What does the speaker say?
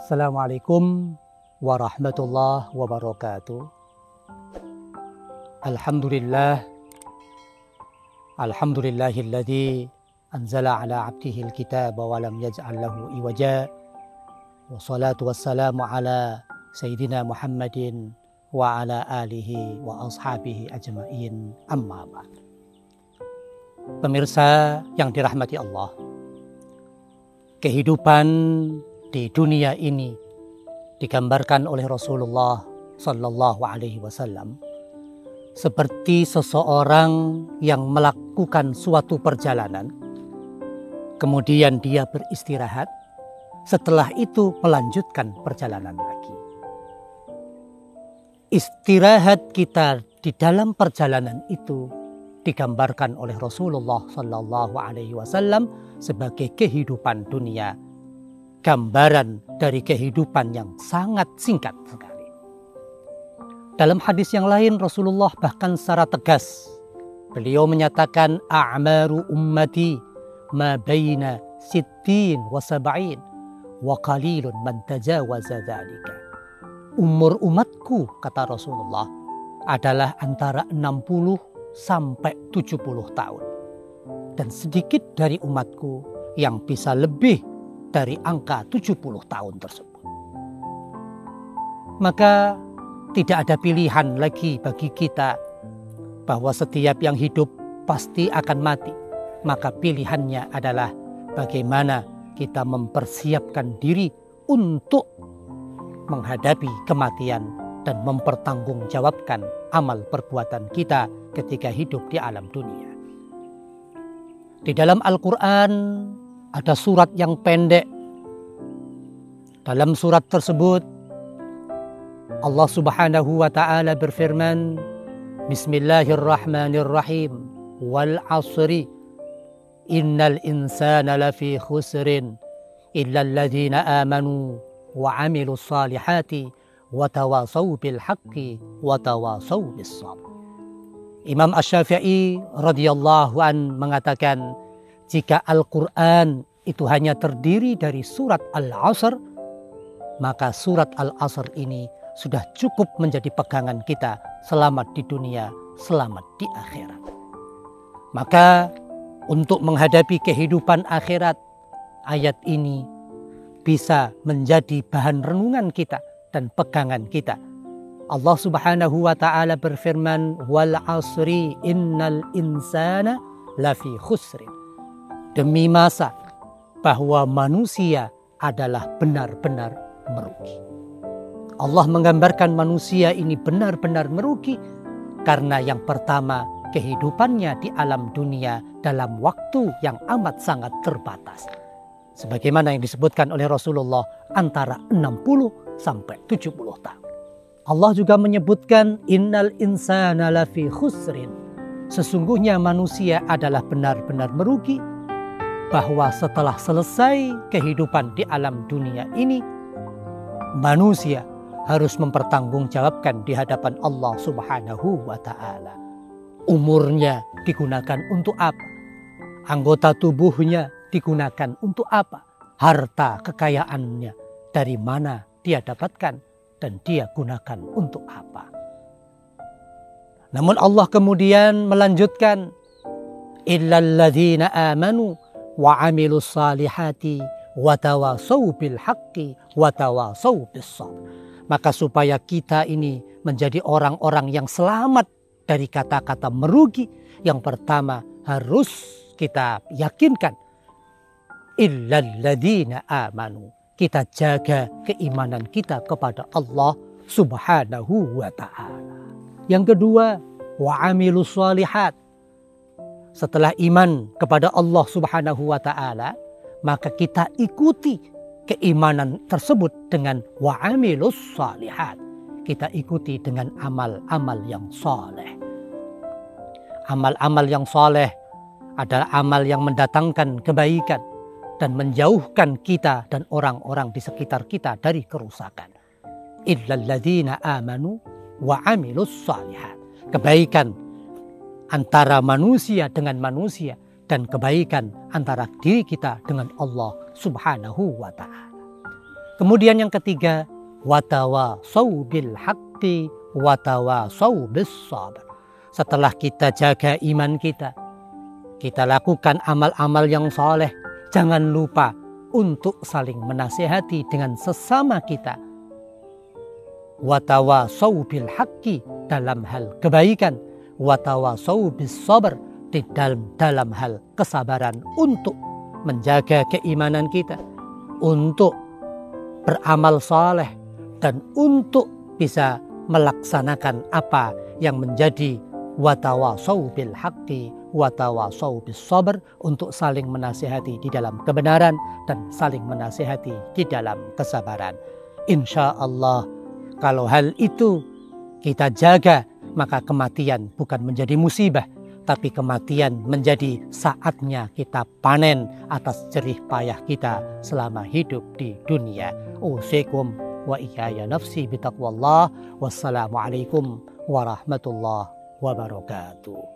Assalamualaikum warahmatullahi wabarakatuh. Alhamdulillahilladzi anzala ala abdihil kitaba wa lam yaj'al lahu iwaja. Wassalatu wassalamu ala sayyidina Muhammadin wa ala alihi wa ashabihi ajma'in, amma ba'd. Pemirsa yang dirahmati Allah, kehidupan di dunia ini digambarkan oleh Rasulullah Sallallahu Alaihi Wasallam seperti seseorang yang melakukan suatu perjalanan, kemudian dia beristirahat, setelah itu melanjutkan perjalanan lagi. Istirahat kita di dalam perjalanan itu digambarkan oleh Rasulullah Sallallahu Alaihi Wasallam sebagai kehidupan dunia, gambaran dari kehidupan yang sangat singkat sekali. Dalam hadis yang lain Rasulullah bahkan secara tegas beliau menyatakan a'maru ummati ma baina sittin wa sab'in wa qalilun man tajawaza dzalika. Umur umatku, kata Rasulullah, adalah antara 60 sampai 70 tahun. Dan sedikit dari umatku yang bisa lebih dari angka 70 tahun tersebut. Maka tidak ada pilihan lagi bagi kita bahwa setiap yang hidup pasti akan mati. Maka pilihannya adalah bagaimana kita mempersiapkan diri untuk menghadapi kematian dan mempertanggungjawabkan amal perbuatan kita ketika hidup di alam dunia. Di dalam Al-Quran ada surat yang pendek. Dalam surat tersebut Allah Subhanahu wa ta'ala berfirman, Bismillahirrahmanirrahim, wal asri innal insana lafi khusrin illa alladhina amanu wa amilus salihati wa tawasaw bil haqqi wa tawasaw bis sabr. Imam Asy-Syafi'i radhiyallahu an mengatakan, jika Al-Quran itu hanya terdiri dari surat Al-Asr, maka surat Al-Asr ini sudah cukup menjadi pegangan kita selamat di dunia, selamat di akhirat. Maka untuk menghadapi kehidupan akhirat, ayat ini bisa menjadi bahan renungan kita dan pegangan kita. Allah Subhanahu wa ta'ala berfirman, wal asri innal insana lafi khusrin. Demi masa bahwa manusia adalah benar-benar merugi. Allah menggambarkan manusia ini benar-benar merugi karena yang pertama, kehidupannya di alam dunia dalam waktu yang amat sangat terbatas. Sebagaimana yang disebutkan oleh Rasulullah, antara 60 sampai 70 tahun. Allah juga menyebutkan innal insana lafi khusrin. Sesungguhnya manusia adalah benar-benar merugi, bahwa setelah selesai kehidupan di alam dunia ini, manusia harus mempertanggungjawabkan di hadapan Allah Subhanahu wa ta'ala. Umurnya digunakan untuk apa? Anggota tubuhnya digunakan untuk apa? Harta kekayaannya dari mana dia dapatkan dan dia gunakan untuk apa? Namun Allah kemudian melanjutkan, illal ladzina amanu wa amilus salihati wa tawasaw bil haqqi wa tawasaw bis sabr. Maka supaya kita ini menjadi orang-orang yang selamat dari kata-kata merugi, yang pertama harus kita yakinkan illal ladzina amanu. Kita jaga keimanan kita kepada Allah Subhanahu wa ta'ala. Yang kedua, wa amilus shalihat. Setelah iman kepada Allah Subhanahu wa ta'ala, maka kita ikuti keimanan tersebut dengan wa amilus shalihat. Kita ikuti dengan amal-amal yang saleh. Amal-amal yang saleh adalah amal yang mendatangkan kebaikan dan menjauhkan kita dan orang-orang di sekitar kita dari kerusakan. Illal ladzina amanu wa amilus shalihat. Kebaikan antara manusia dengan manusia dan kebaikan antara diri kita dengan Allah Subhanahu wa ta'ala. Kemudian yang ketiga, watawasau bil haqqi watawasau bis sabr. Setelah kita jaga iman kita lakukan amal-amal yang soleh. Jangan lupa untuk saling menasihati dengan sesama kita. Watawasau bil haqqi dalam hal kebaikan, watawasau bis sabr di dalam hal kesabaran untuk menjaga keimanan kita, untuk beramal saleh, dan untuk bisa melaksanakan apa yang menjadi watawasau bil haqqi watawasau bis sabr, untuk saling menasihati di dalam kebenaran dan saling menasihati di dalam kesabaran. Insya Allah kalau hal itu kita jaga, maka kematian bukan menjadi musibah, tapi kematian menjadi saatnya kita panen atas jerih payah kita selama hidup di dunia. Usikum wa iyaya nafsi bitaqwallah. Wassalamualaikum warahmatullahi wabarakatuh.